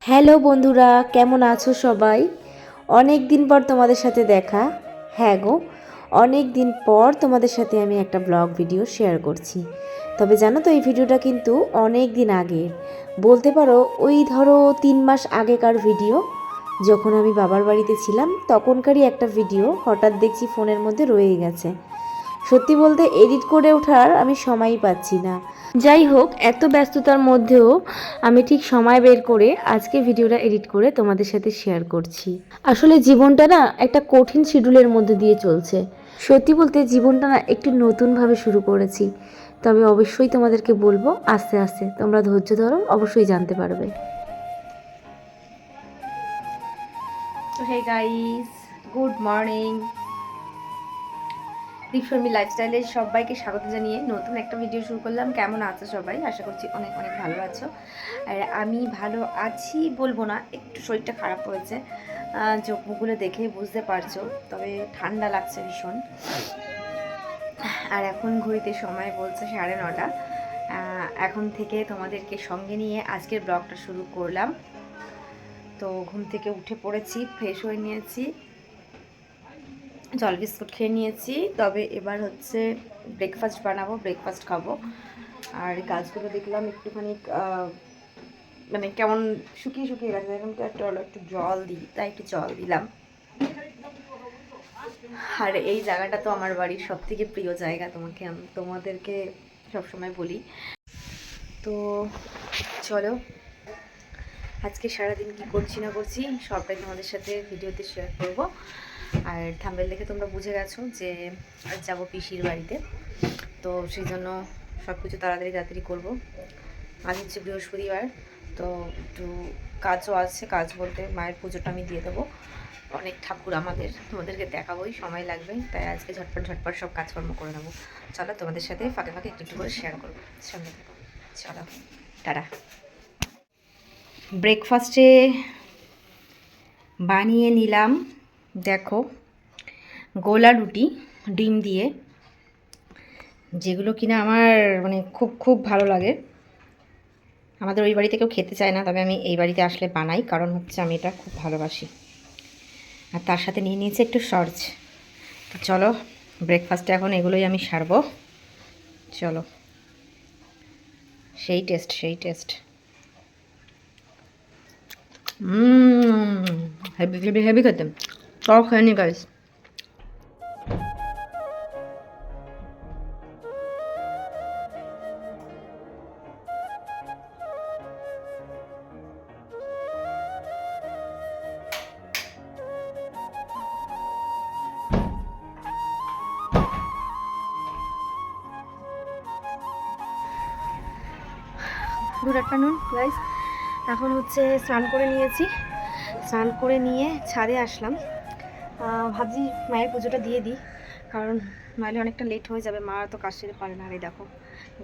Hello বন্ধুরা, কেমন আছো সবাই? অনেক দিন পর তোমাদের সাথে দেখা। হ্যাঁ গো, অনেক দিন পর তোমাদের সাথে আমি একটা ব্লগ ভিডিও শেয়ার করছি। তবে জানো তো, এই ভিডিওটা কিন্তু অনেক দিন আগের, বলতে পারো ওই ধরো 3 মাস আগেকার ভিডিও। যখন আমি বাবার বাড়িতে ছিলাম তখনকারই একটা ভিডিও, হঠাৎ দেখছি ফোনের মধ্যে রয়ে গেছে। সত্যি বলতে এডিট করে ওঠার আমি সময়ই পাচ্ছি না। যাই হোক, এত ব্যস্ততার মধ্যেও আমি ঠিক সময় বের করে আজকে ভিডিওটা এডিট করে তোমাদের সাথে শেয়ার করছি। আসলে জীবনটা না একটা কঠিন শিডিউলের মধ্যে দিয়ে চলছে। সত্যি বলতে জীবনটা না একটু নতুনভাবে শুরু করেছি। তবে অবশ্যই তোমাদেরকে বলবো, আস্তে আস্তে তোমরা ধৈর্য ধরো, অবশ্যই জানতে পারবে। তো হে গাইস, গুড মর্নিং। দীপশর্মী লাইফস্টাইলে সবাইকে স্বাগত জানিয়ে নতুন একটা ভিডিও শুরু করলাম। কেমন আছো সবাই? আশা করছি অনেক অনেক ভালো আছো। আর আমি ভালো আছি বলবো না, একটু শরীরটা খারাপ হয়েছে, চোখ মুখগুলো দেখেই বুঝতে পারছো। তবে ঠান্ডা লাগছে ভীষণ। আর এখন ঘড়িতে সময় বলছে 9:30। এখন থেকে তোমাদেরকে সঙ্গে নিয়ে আজকের ব্লগটা শুরু করলাম। তো ঘুম থেকে উঠে পড়েছি, ফ্রেশ হয়ে নিয়েছি, জল বিস্কুট খেয়ে নিয়েছি। তবে এবার হচ্ছে ব্রেকফাস্ট বানাবো, ব্রেকফাস্ট খাবো। আর গাছগুলো দেখলাম একটুখানি মানে কেমন শুকিয়ে শুকিয়ে গেছে, এখন তো একটু জল দিই, তাই একটু জল দিলাম। আর এই জায়গাটা তো আমার বাড়ির সব থেকে প্রিয় জায়গা, তোমাদেরকে সবসময় বলি। তো চলো, আজকে সারাদিন কি করছি না করছি সবটাই তোমাদের সাথে ভিডিওতে শেয়ার করব। আর থাম্বনেল দেখে তোমরা বুঝে গেছো যে আজ যাবো পিসির বাড়িতে। তো সেই জন্য সব কিছু তাড়াতাড়ি করবো। আজ হচ্ছে বৃহস্পতিবার, তো একটু কাজও আছে। কাজ বলতে মায়ের পুজোটা আমি দিয়ে দেবো। অনেক ঠাকুর আমাদের, তোমাদেরকে দেখাবোই, সময় লাগবে, তাই আজকে ঝটপট ঝটপট সব কাজকর্ম করে নেবো। চলো, তোমাদের সাথে ফাঁকে ফাঁকে একটু একটু করে শেয়ার করবো, সঙ্গে থাকো। চলো, টাটা। ব্রেকফাস্টে বানিয়ে নিলাম, দেখো, গোলা রুটি ডিম দিয়ে, যেগুলো কিনা আমার মানে খুব খুব ভালো লাগে। আমাদের ওই বাড়িতে কেউ খেতে চায় না, তবে আমি এই বাড়িতে আসলে বানাই, কারণ হচ্ছে আমি এটা খুব ভালোবাসি। আর তার সাথে নিয়ে নিয়েছি একটু সস। তো চলো, ব্রেকফাস্টে এখন এগুলোই আমি সারবো। চলো, সেই টেস্ট, সেই টেস্ট। হেভি হেভি হেভি খেতে। সব খেয়ে নি গাইস। Good afternoon guys. এখন হচ্ছে স্নান করে নিয়েছি, স্নান করে নিয়ে ছাদে আসলাম। ভাবছি মায়ের পুজোটা দিয়ে দিই, কারণ নাহলে অনেকটা লেট হয়ে যাবে। মা তো কাজ সেরে পারে না। আর এই দেখো,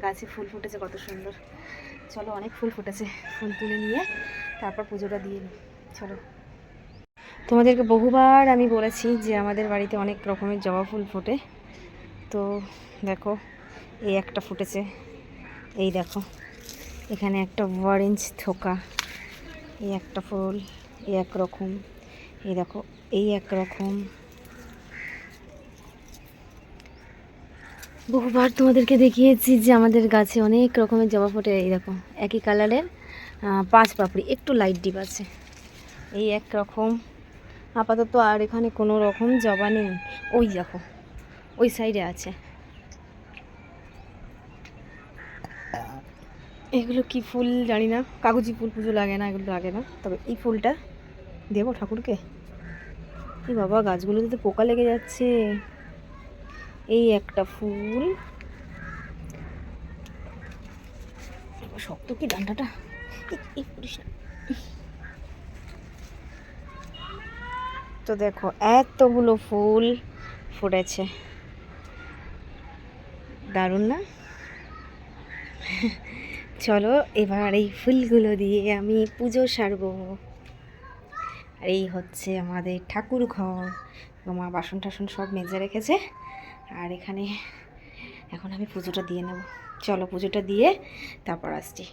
গাছে ফুল ফুটেছে কত সুন্দর। চলো, অনেক ফুল ফুটেছে, ফুল তুলে নিয়ে তারপর পুজোটা দিয়ে নিই। চলো, তোমাদেরকে বহুবার আমি বলেছি যে আমাদের বাড়িতে অনেক রকমের জবা ফুল ফোটে। তো দেখো, এই একটা ফুটেছে, এই দেখো এখানে একটা অরেঞ্জ থোকা, এই একটা ফুল, এই একরকম, এই দেখো এই একরকম। বহুবার তোমাদেরকে দেখিয়েছি যে আমাদের গাছে অনেক রকমের জবা ফোটে। এই দেখো, একই কালারের 5 পাপড়ি, একটু লাইট ডিপ আছে, এই একরকম। আপাতত আর এখানে কোনো রকম জবা নেই। ওই দেখো, ওই সাইডে আছে। এগুলো কি ফুল জানি না, কাগজি ফুল, পুজো লাগে না, এগুলো লাগে না। তবে এই ফুলটা দেবো ঠাকুরকে। এই বাবা, গাছগুলোতে তো পোকা লেগে যাচ্ছে। এই একটা ফুল, শক্ত কি ডান্ডাটা, করিস না। তো দেখো, এতগুলো ফুল ফুটেছে, দারুণ না? চলো, এবার এই ফুলগুলো দিয়ে আমি পুজো সারবো। আর এই হচ্ছে আমাদের ঠাকুর ঘর। মা বাসন টাসন সব মেজে রেখেছে। আর এখানে এখন আমি পুজোটা দিয়ে নেব। চলো, পুজোটা দিয়ে তারপর আসছি।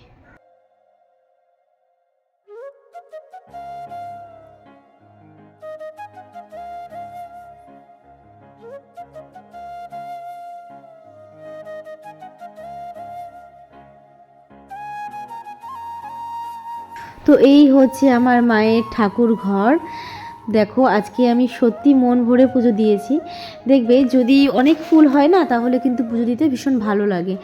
তো এই হচ্ছে আমার মায়ের ঠাকুর ঘর। দেখো আজকে আমি সত্যি মন ভরে পুজো দিয়েছি। দেখবে যদি অনেক ফুল হয় না তাহলে কিন্তু পুজো দিতে ভীষণ ভালো লাগে।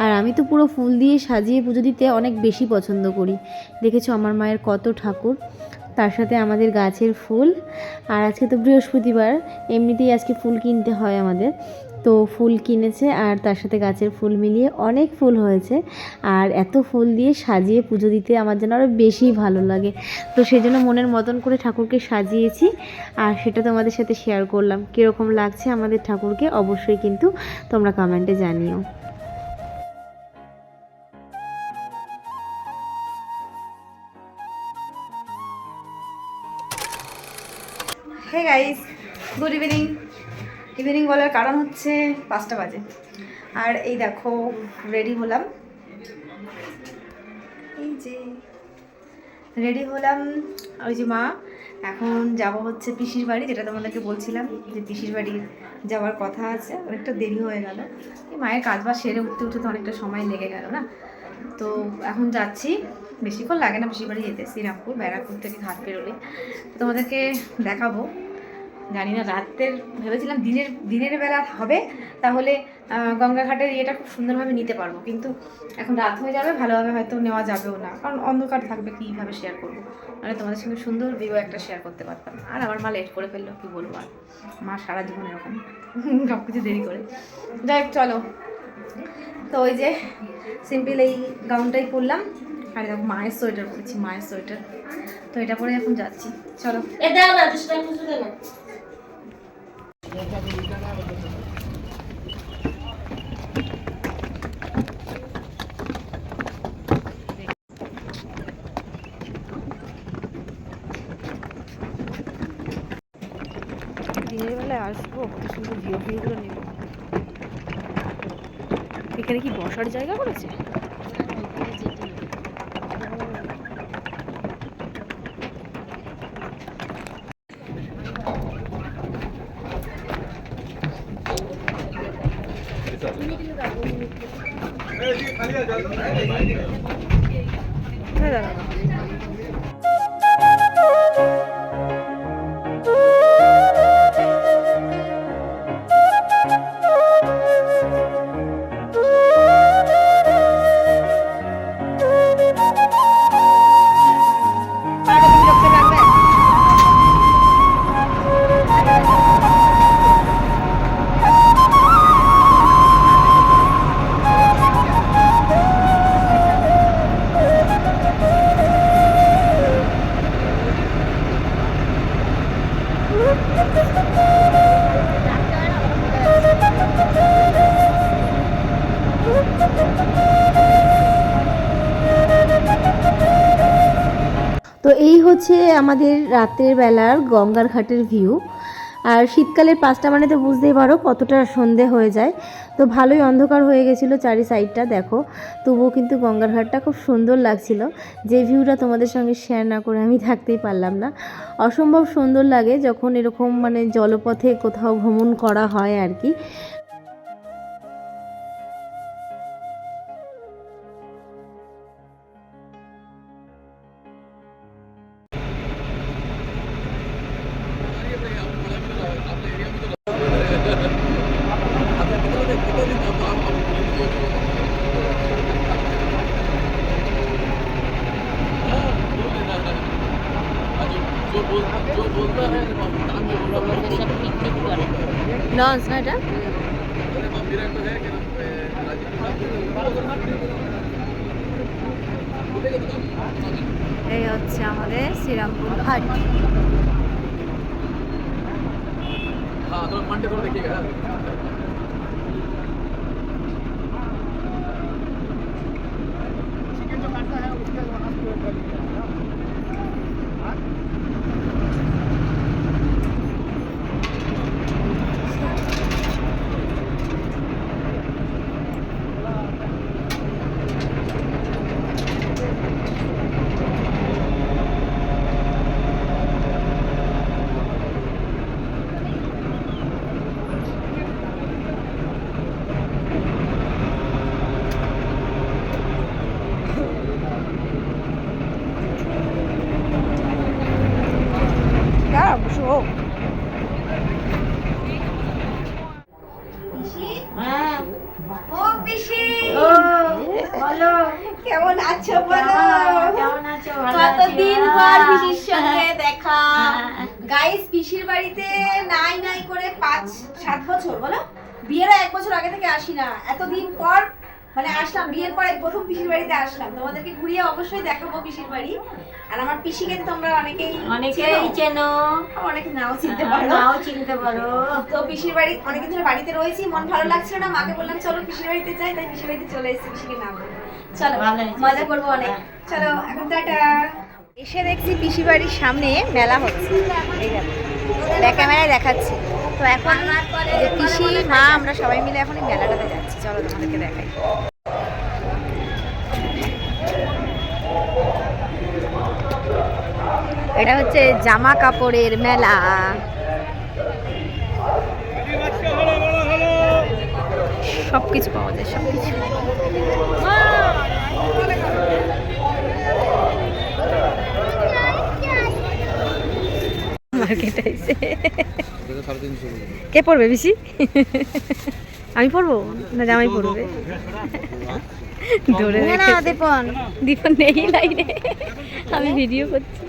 আর আমি তো পুরো ফুল দিয়ে সাজিয়ে পুজো দিতে অনেক বেশি পছন্দ করি। দেখেছো আমার মায়ের কত ঠাকুর, তার সাথে আমাদের গাছের ফুল। আর আজকে তো বৃহস্পতিবার, এমনিতেই আজকে ফুল কিনতে হয় আমাদের, তো ফুল কিনেছে আর তার সাথে গাছের ফুল মিলিয়ে অনেক ফুল হয়েছে। আর এত ফুল দিয়ে সাজিয়ে পুজো দিতে আমার যেন আরও বেশি ভালো লাগে। তো সেই জন্য মনের মতন করে ঠাকুরকে সাজিয়েছি আর সেটা তোমাদের সাথে শেয়ার করলাম। কীরকম লাগছে আমাদের ঠাকুরকে অবশ্যই কিন্তু তোমরা কমেন্টে জানিও। Hey guys, good evening. Evening বলার কারণ হচ্ছে 5টা বাজে আর এই দেখো রেডি হলাম, এই যে রেডি হলাম। ওই যে মা এখন যাব হচ্ছে পিসির বাড়ি, যেটা তোমাদেরকে বলছিলাম যে পিসির বাড়ি যাওয়ার কথা আছে। অনেকটা দেরি হয়ে গেল, এই মায়ের কাজ বাজ সেরে উঠতে উঠতে তো অনেকটা সময় লেগে গেল না। তো এখন যাচ্ছি, বেশিক্ষণ লাগে না পিসির বাড়ি যেতে, শ্রীরামপুর ব্যারাকপুর থেকে ঘাট পেরোলে। তোমাদেরকে দেখাবো। জানি না রাতের, ভেবেছিলাম দিনের বেলা হবে তাহলে গঙ্গাঘাটের ইয়েটা খুব সুন্দরভাবে নিতে পারবো, কিন্তু এখন রাত হয়ে যাবে, ভালোভাবে হয়তো নেওয়া যাবেও না, কারণ অন্ধকার থাকবে, কীভাবে শেয়ার করবো। মানে তোমাদের সঙ্গে সুন্দর ভিউ একটা শেয়ার করতে পারতাম। আর আমার মা লেট করে ফেললো, কী বলবো আর, মা সারা জীবন এরকম সব কিছু দেরি করে। যাই হোক চলো। তো ওই যে সিম্পল এই গাউনটাই পরলাম আর দেখো মায়ের সোয়েটার পরেছি, মায়ের সোয়েটার। তো এটা পরে এখন যাচ্ছি, চলো। দিনের বেলায় আসবো, কত সুন্দর ভিউগুলো নেব। এখানে কি বসার জায়গা করেছে? হ্যাঁ দাদা। তো এই হচ্ছে আমাদের রাতের বেলার গঙ্গার ঘাটের ভিউ। আর শীতকালের 5টা মানে তো বুঝতেই পারো কতটা সন্ধে হয়ে যায়। তো ভালোই অন্ধকার হয়ে গেছিলো চারি সাইডটা, দেখো তবুও কিন্তু গঙ্গার ঘাটটা খুব সুন্দর লাগছিল। যে ভিউটা তোমাদের সঙ্গে শেয়ার না করে আমি থাকতেই পারলাম না। অসম্ভব সুন্দর লাগে যখন এরকম মানে জলপথে কোথাও ভ্রমণ করা হয় আর কি। লঞ্চ না এটা? এই হচ্ছে আমাদের শ্রীরামপুর ঘাট। প্রথমবার পিসির সঙ্গে দেখা। গাইস পিসির বাড়িতে নাই নাই করে 5-7 বছর বলো, বিয়ের 1 বছর আগে থেকে আসি না, এতদিন পর মানে আসলাম, বিয়ের পরে প্রথম পিসির বাড়িতে আসলাম। তোমাদেরকে ঘুরিয়ে অবশ্যই দেখাবো পিসির বাড়ি। আর আমার পিসিকে তোমরা অনেকেই চেনো, অনেকে নাও চিনতে পারো। তো পিসির বাড়ি অনেকদিন ধরে বাড়িতে রয়েছি, মন ভালো লাগছিল না, মাকে বললাম চলো পিসির বাড়িতে যাই, তাই পিসির বাড়িতে চলে এসেছি। পিসিকে নাম চলো মজা করবো অনেক। চলো এখন টাটা। এসে দেখছি পিসি বাড়ির সামনে মেলা হচ্ছে, এই দেখো ব্যাক ক্যামেরায় দেখাচ্ছি। তো এখন যে পিসি মা আমরা সবাই মিলে এখন এই মেলাটাতে যাচ্ছি, চলো তোমাদেরকে দেখাই। এটা হচ্ছে জামা কাপড়ের মেলা। সবকিছু পাওয়া যায়, সবকিছু। মার্কেট আইছে। কে পড়বে বেশি? আমি পড়বো না জামাই পড়বে? ধরে দীপন নেই লাইনে, আমি ভিডিও করছি।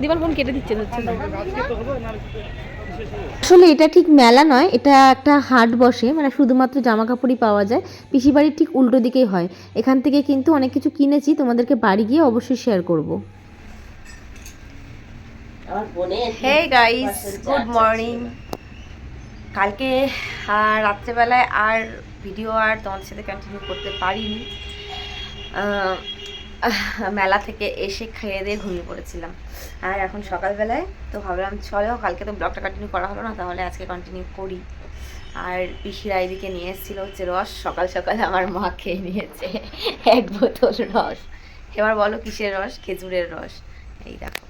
দীপন ফোন কেটে দিচ্ছে, হচ্ছে না। আসলে এটা ঠিক মেলা নয়, এটা একটা হাট বসে, মানে শুধুমাত্র জামা কাপড়ই পাওয়া যায়। পিসি বাড়ির ঠিক উল্টো দিকেই হয়। এখান থেকে কিন্তু অনেক কিছু কিনেছি, তোমাদেরকে বাড়ি গিয়ে অবশ্যই শেয়ার করব। Hey guys, good morning. কালকে রাত্রেবেলায় আর ভিডিও আর তোমাদের সাথে কন্টিনিউ করতে পারিনি। মেলা থেকে এসে খেয়ে দিয়ে ঘুমিয়ে পড়েছিলাম। আর এখন সকালবেলায় তো ভাবলাম চলো, কালকে তো ব্লগটা কন্টিনিউ করা হলো না, তাহলে আজকে কন্টিনিউ করি। আর পিসিরা এদিকে নিয়ে এসেছিলো হচ্ছে রস, সকাল সকাল আমার মা খেয়ে নিয়েছে 1 বোতল রস। এবার বলো কিসের রস? খেজুরের রস। এই দেখো,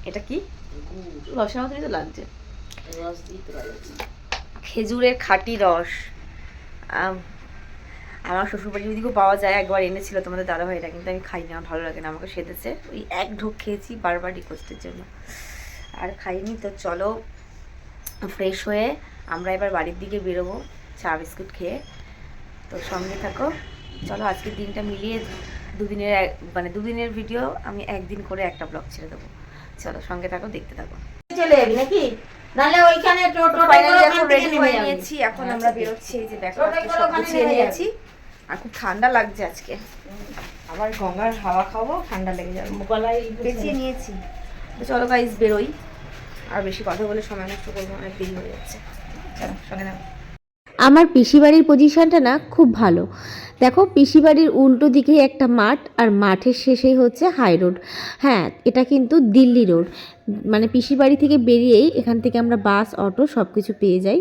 এটা কি রসের মতনই তো লাগছে, খেজুরের খাঁটি রস। আমার শ্বশুরবাড়ি ওইদিকেও পাওয়া যায়, একবার এনেছিল তোমাদের দাদাভাইটা, কিন্তু আমি খাই না, ভালো লাগে না, আমাকে সেধেছে। ওই 1 ঢোক খেয়েছি বারবার রিকোয়েস্টের জন্য, আর খাইনি। তো চলো ফ্রেশ হয়ে আমরা এবার বাড়ির দিকে বেরোবো চা বিস্কুট খেয়ে। তো সঙ্গে থাকো, চলো আজকের দিনটা মিলিয়ে দুদিনের ভিডিও আমি একদিন করে একটা ব্লগ ছেড়ে দেবো। চলো সঙ্গে থাকো, দেখতে থাকো। চলে যাবি নাকি? নাহলে ওইখানে টোটো রেডি হয়ে নিয়েছি, এখন আমরা বেরোচ্ছি। এই যে দেখো গুছিয়ে নিয়েছি, আর খুব ঠান্ডা লাগছে আজকে, আবার গঙ্গার হাওয়া খাবো, ঠান্ডা লেগে যাবে, গলায় পেঁচিয়ে নিয়েছি। তো চলো গাইস বেরোই, আর বেশি কথা বলে সময় নষ্ট করবো, অনেক দেরি হয়ে যাচ্ছে। চলো সঙ্গে থাকো। আমার পিসি বাড়ির পজিশনটা না খুব ভালো। দেখো পিসি বাড়ির উল্টো দিকে একটা মাঠ, আর মাঠের শেষেই হচ্ছে হাই রোড। হ্যাঁ, এটা কিন্তু দিল্লি রোড, মানে পিসি বাড়ি থেকে বেরিয়েই এখান থেকে আমরা বাস অটো সব কিছু পেয়ে যাই,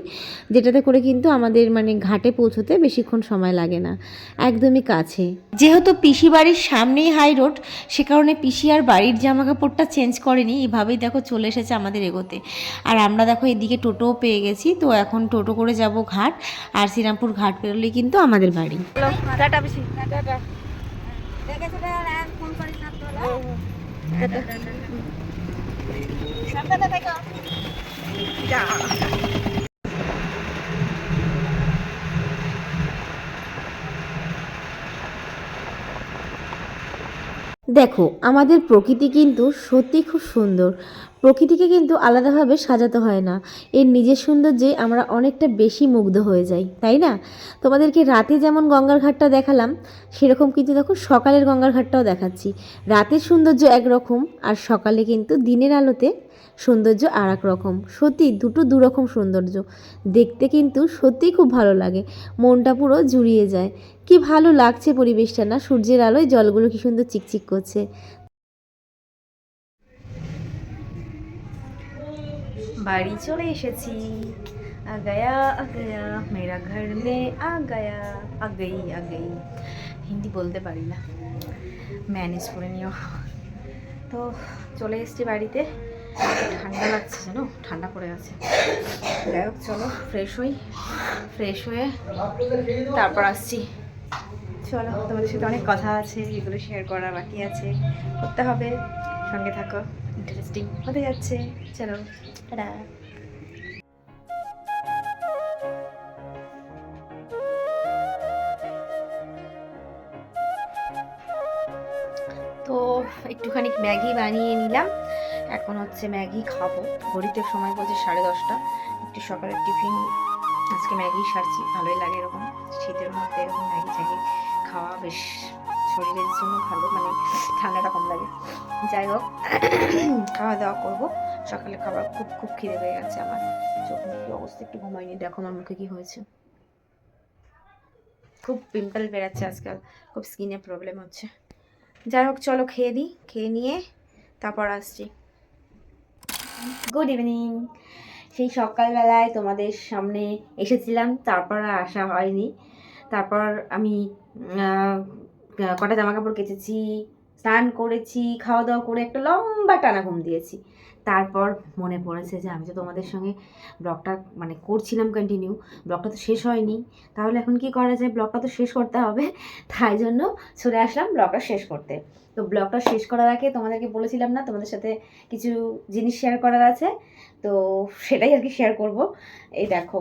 যেটাতে করে কিন্তু আমাদের মানে ঘাটে পৌঁছতে বেশিক্ষণ সময় লাগে না, একদমই কাছে। যেহেতু পিসি বাড়ির সামনেই হাই রোড, সে কারণে পিসি আর বাড়ির জামা কাপড়টা চেঞ্জ করেনি, এভাবেই দেখো চলে এসেছে আমাদের এগোতে। আর আমরা দেখো এদিকে টোটোও পেয়ে গেছি, তো এখন টোটো করে যাব ঘাট, আর শ্রীরামপুর ঘাট পেরোলেই কিন্তু আমাদের বাড়ি। টাটা পিসি, টাটা। দেখো আমাদের প্রকৃতি কিন্তু সত্যি খুব সুন্দর। প্রকৃতিকে কিন্তু আলাদাভাবে সাজাতে হয় না, এর নিজের সৌন্দর্যে আমরা অনেকটা বেশি মুগ্ধ হয়ে যাই, তাই না? তোমাদেরকে রাতে যেমন গঙ্গার ঘাটটা দেখালাম, সেরকম কিন্তু দেখো সকালের গঙ্গার ঘাটটাও দেখাচ্ছি। রাতের সৌন্দর্য একরকম, আর সকালে কিন্তু দিনের আলোতে সৌন্দর্য আর এক রকম। সত্যি দুটো দুরকম সৌন্দর্য, দেখতে কিন্তু সত্যিই খুব ভালো লাগে, মনটা পুরো জুড়িয়ে যায়। কি ভালো লাগছে পরিবেশটা না, সূর্যের আলোয় জলগুলো কি সুন্দর চিকচিক করছে। বাড়ি চলে এসেছি। আ গয়া মেরা ঘর মে আ গয়া, আ গই। হিন্দি বলতে পারি না, ম্যানেজ করে নিও। তো চলে এসেছি বাড়িতে, ঠান্ডা লাগছে জানো, ঠান্ডা পড়ে আছে। যাই হোক চলো ফ্রেশ হই, ফ্রেশ হয়ে তারপর আসছি। চলো তোমাদের সাথে অনেক কথা আছে, যেগুলো শেয়ার করা বাকি আছে, করতে হবে। সঙ্গে থাকো, ইন্টারেস্টিং হতে যাচ্ছে। চলো টাটা। তো একটুখানি ম্যাগি বানিয়ে নিলাম, এখন হচ্ছে ম্যাগি খাবো। ঘড়িতে সময় বলছে 10:30। একটু সকালের টিফিন আজকে ম্যাগি সারছি, ভালোই লাগে এরকম শীতের মধ্যে এরকম ম্যাগি ট্যাগি খাওয়া, বেশ শরীরের জন্য ভালো, মানে ঠান্ডাটা কম লাগে। যাই হোক, খাওয়া দাওয়া করবো। সকালে খাবার খুব খুব খিদে পেয়ে গেছে আমার। চোখ মুখের অবস্থা, একটু ঘুমাইনি, দেখো আমার মুখে কি হয়েছে। খুব পিম্পল বেরাচ্ছে আজকাল, খুব স্কিনে প্রবলেম হচ্ছে। যাই হোক, চলো খেয়ে দিই, খেয়ে নিয়ে তারপর আসছি। Good evening. সেই সকালবেলায় তোমাদের সামনে এসেছিলাম, তারপর আর আসা হয়নি। তারপর আমি কটা জামা কাপড় কেচেছি, স্নান করেছি, খাওয়া দাওয়া করে একটা লম্বা টানা ঘুম দিয়েছি। তারপর মনে পড়েছে যে আমি তো তোমাদের সঙ্গে ব্লগটা মানে করছিলাম কন্টিনিউ, ব্লগটা তো শেষ হয়নি। তাহলে এখন কি করা যায়, ব্লগটা তো শেষ করতে হবে, তাই জন্য চলে আসলাম ব্লগটা শেষ করতে। তো ব্লগটা শেষ করার আগে তোমাদেরকে বলেছিলাম না তোমাদের সাথে কিছু জিনিস শেয়ার করার আছে, তো সেটাই আর কি শেয়ার করব। এই দেখো,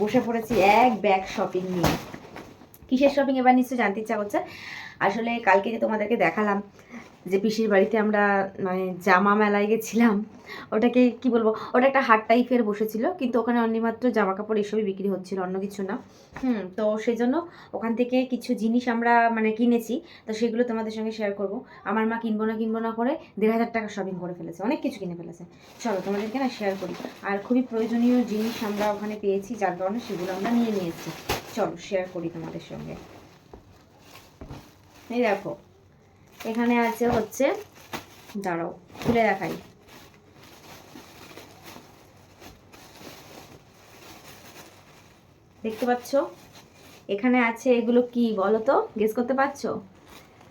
বসে পড়েছি এক ব্যাগ শপিং নিয়ে। কিসের শপিং এবার নিশ্চয়ই জানতে ইচ্ছা করছে। আসলে কালকে যে তোমাদেরকে দেখালাম যে পিসির বাড়িতে আমরা মানে জামা মেলায় গেছিলাম, ওটাকে কি বলবো, ওটা একটা হাট টাইপের বসেছিল, কিন্তু ওখানে অন্যমাত্র জামা কাপড় এসবই বিক্রি হচ্ছিল, অন্য কিছু না। তো সেই জন্য ওখান থেকে কিছু জিনিস আমরা মানে কিনেছি, তো সেগুলো তোমাদের সঙ্গে শেয়ার করব। আমার মা কিনবো না করে 1,500 টাকা শপিং করে ফেলেছে, অনেক কিছু কিনে ফেলেছে। চলো তোমাদেরকে না শেয়ার করি। আর খুবই প্রয়োজনীয় জিনিস আমরা ওখানে পেয়েছি, যার কারণে সেগুলো আমরা নিয়ে নিয়েছি। চলো শেয়ার করি তোমাদের সঙ্গে। এই দেখো, এখানে আছে হচ্ছে, দাঁড়াও খুলে দেখাই। দেখতে পাচ্ছ, এখানে আছে, এগুলো কি বলো তো, গেস করতে পারছো?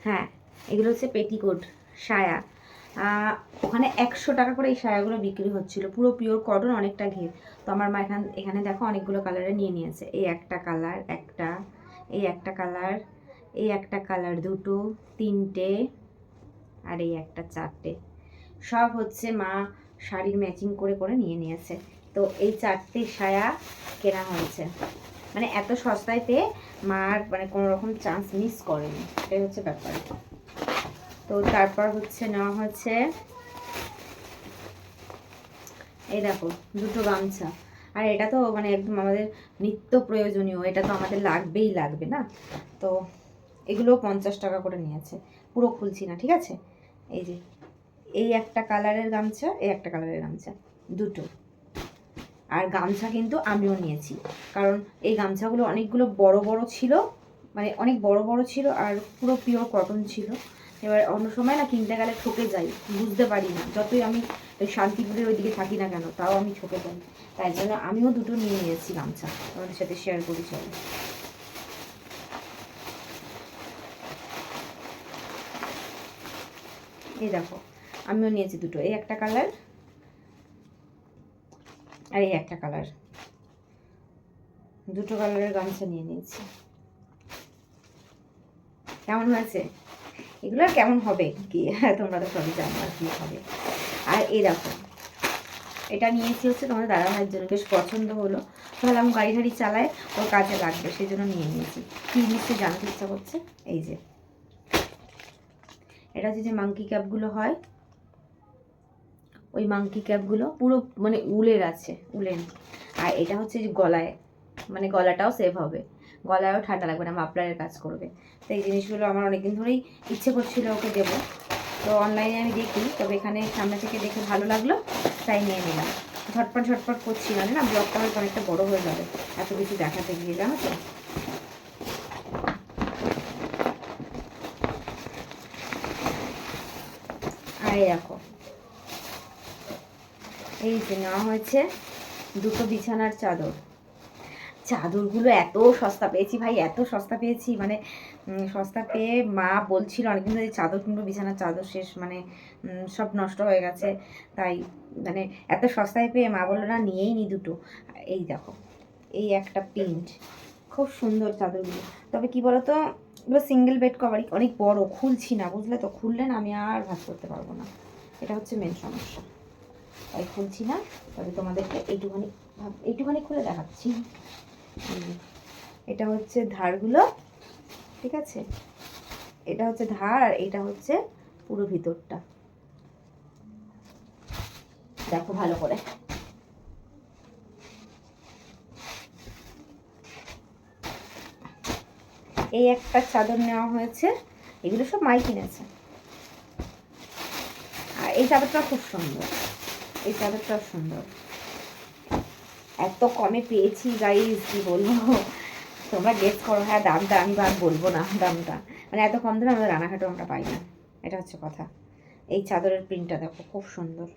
হ্যাঁ, এগুলো হচ্ছে পেটিকোট, সায়া। ওখানে 100 টাকা করে এই সায়াগুলো বিক্রি হচ্ছিল, পুরো পিওর কটন, অনেকটা ঘের। তো আমার মা এখানে দেখো অনেকগুলো কালারে নিয়ে নিয়েছে। এই একটা কালার, একটা, এই একটা কালার, এই একটা কালার, দুটো, তিনটে, আর এই একটা, চারটে। সব হচ্ছে মা শাড়ির ম্যাচিং করে করে নিয়ে নিয়েছে। তো এই 4টে সায়া কেনা হয়েছে, মানে এত সস্তায় পেয়ে মার মানে কোনো রকম চান্স মিস করেনি, এটাই হচ্ছে ব্যাপার। তো তারপর হচ্ছে নেওয়া হয়েছে, এই দেখো দুটো গামছা। আর এটা তো মানে একদম আমাদের নিত্য প্রয়োজনীয়, এটা তো আমাদের লাগবেই লাগবে না। তো এগুলো 50 টাকা করে নিয়েছে, পুরো খুলছি না, ঠিক আছে। এই যে এই একটা কালারের গামছা, এই একটা কালারের গামছা, দুটো। আর গামছা কিন্তু আমিও নিয়েছি, কারণ এই গামছাগুলো অনেকগুলো বড় বড় ছিল, মানে অনেক বড় বড় ছিল, আর পুরো পিওর কটন ছিল। এবার অন্য সময় না কিনতে গেলে ঠকে যাই, বুঝতে পারি না, যতই আমি শান্তিপুরের ওইদিকে থাকি না কেন, তাও আমি ঠকে যাই। তাই জন্য আমিও দুটো নিয়ে নিয়েছি গামছা, তোমাদের সাথে শেয়ার করি চলো। এই দেখো, আমিও নিয়েছি দুটো, এই একটা কালার আর এই একটা কালার, দুটো কালারের গামছা নিয়ে নিয়েছি। কেমন হয়েছে? এগুলো আর কেমন হবে কি, তোমরা তো সবই জানো আর কি হবে। আর এই দেখো, এটা নিয়েছি হচ্ছে তোমাদের দাদা ভাইয়ের জন্য, বেশ পছন্দ হলো, ভাবলাম গাড়ি ঠাড়ি চালায় ওর কাজে লাগবে, সেই জন্য নিয়ে নিয়েছি। কী জিনিসটা জানতে ইচ্ছা করছে, এই যে এটা হচ্ছে যে মাংকি ক্যাপগুলো হয়, ওই মাংকি ক্যাপগুলো পুরো মানে উলের আছে, উলেন। আর এটা হচ্ছে যে গলায়, মানে গলাটাও সেভ হবে, গলায়ও ঠান্ডা লাগবে না, মাফলারের কাজ করবে। তো এই জিনিসগুলো আমার অনেকদিন ধরেই ইচ্ছে করছিল ওকে দেবো, তো অনলাইনে আমি দেখি, তবে এখানে সামনে থেকে দেখে ভালো লাগলো, তাই নিয়ে নিলাম। ঝটপট করছি, না ব্লগটা হয়তো অনেকটা বড় হয়ে যাবে এত কিছু দেখাতে গিয়ে, জানো তো। আর দেখো, এই যে নেওয়া হয়েছে দুটো বিছানার চাদর। চাদরগুলো এত সস্তা পেয়েছি ভাই, এত সস্তা পেয়েছি, মানে সস্তা পেয়ে মা বলছিল অনেকদিন ধরে চাদর কিনবো, বিছানার চাদর শেষ, মানে সব নষ্ট হয়ে গেছে, তাই মানে এত সস্তায় পেয়ে মা বললো না নিয়েই নি দুটো। এই দেখো, এই একটা প্রিন্ট, খুব সুন্দর চাদরগুলো। তবে কি বলতো, এগুলো সিঙ্গেল বেড কভারই, অনেক বড়, খুলছি না বুঝলে তো, খুললে না আমি আর ভাঁজ করতে পারবো না, এটা হচ্ছে মেন সমস্যা, তাই খুলছি না। তবে তোমাদেরকে এইটুখানি খুলে দেখাচ্ছি। এটা হচ্ছে ধারগুলো, ঠিক আছে, এটা হচ্ছে ধার, আর এটা হচ্ছে পুরো ভিতরটা দেখো ভালো করে। এই একটা চাদর নেওয়া হয়েছে, এগুলো সব মাই কিনেছে। আর এই চাদরটা খুব সুন্দর, এই চাদরটাও সুন্দর, এত কমে পেয়েছি গাইস কি বলবো, তোমরা গেস করো। হ্যাঁ দামটা আমি আর বলবো না, দামটা মানে এত কম দামে আমাদের রানাঘাটে আমরা পাই না, এটা হচ্ছে কথা। এই চাদরের প্রিন্টটা দেখো খুব সুন্দর,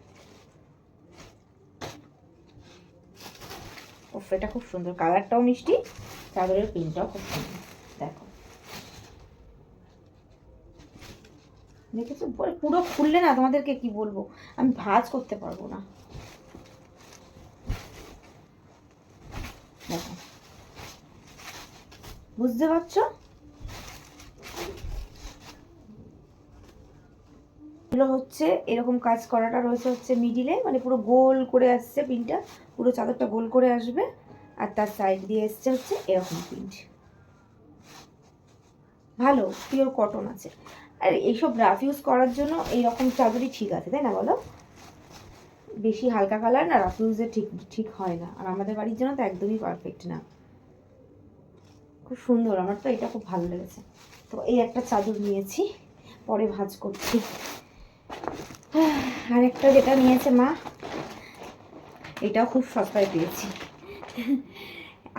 উফ এটা খুব সুন্দর, কালারটাও মিষ্টি, চাদরের প্রিন্টটাও খুব সুন্দর। দেখো দেখেছো, পুরো খুললে না তোমাদেরকে কি বলবো, আমি ভাঁজ করতে পারবো না। দেখো বুঝতে পারছো, এগুলো হচ্ছে এরকম কাজ করাটা রয়েছে হচ্ছে মিডিলে, মানে পুরো গোল করে আসছে প্রিন্টটা, পুরো চাদরটা গোল করে আসবে, আর তার সাইড দিয়ে এসছে হচ্ছে এরকম প্রিন্ট, ভালো পিওর কটন আছে। আর এইসব রাফ ইউজ করার জন্য এইরকম চাদরই ঠিক আছে, তাই না বলো? বেশি হালকা কালার না রাফ ইউজে ঠিক ঠিক হয় না, আর আমাদের বাড়ির জন্য তো একদমই পারফেক্ট না। খুব সুন্দর, আমার তো এটা খুব ভালো লেগেছে। তো এই একটা চাদর নিয়েছি, পরে ভাঁজ করছি। আর একটা যেটা নিয়েছে মা, এটাও খুব সস্তায় পেয়েছি।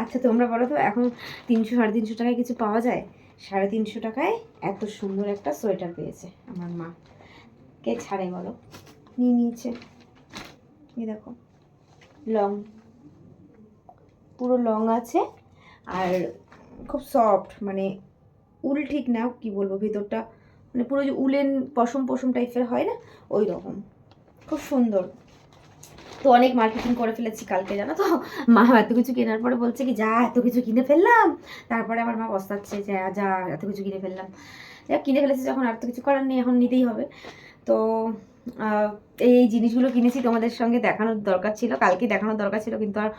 আচ্ছা তোমরা বলো তো, এখন 300-350 টাকায় কিছু পাওয়া যায়? 350 টাকায় এত সুন্দর একটা সোয়েটার পেয়েছে আমার মা, কে ছাড়ে বলো, নিয়ে নিয়েছে। এই দেখো লং, পুরো লং আছে, আর খুব সফট, মানে উল ঠিক না কি বলবো, ভেতরটা মানে পুরো যে উলেন পশম পশম টাইপের হয় না, ওই রকম, খুব সুন্দর। তো অনেক মার্কেটিং করে ফেলেছি কালকে, জানো তো, মা এত কিছু কেনার পরে বলছে কি যা এত কিছু কিনে ফেললাম, তারপরে আমার মা পস্তাচ্ছে যে যা এত কিছু কিনে ফেললাম। যা কিনে ফেলেছি যখন, আর তো কিছু করার নেই, এখন নিতেই হবে। তো এই জিনিসগুলো কিনেছি, তোমাদের সঙ্গে দেখানোর দরকার ছিল, কালকে দেখানোর দরকার ছিল, কিন্তু আর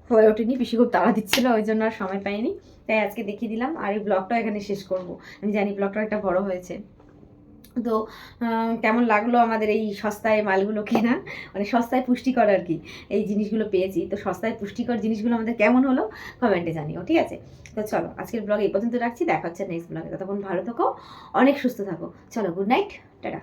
হয়ে ওঠেনি, পিসি খুব তাড়া দিচ্ছিলো, ওই জন্য আর সময় পাইনি, তাই আজকে দেখিয়ে দিলাম। আর এই ব্লগটা এখানে শেষ করব, আমি জানি ব্লগটা একটা বড় হয়েছে। তো কেমন লাগলো আমাদের এই সস্তায় মালগুলো কেনা, মানে সস্তায় পুষ্টিকর আর কি, এই জিনিসগুলো পেয়েছি। তো সস্তায় পুষ্টিকর জিনিসগুলো আমাদের কেমন হলো কমেন্টে জানিও, ঠিক আছে? তো চলো আজকের ব্লগ এই পর্যন্ত রাখছি, দেখা হচ্ছে নেক্সট ব্লগে, ততক্ষণ ভালো থাকো, অনেক সুস্থ থাকো, চলো গুড নাইট, টাটা।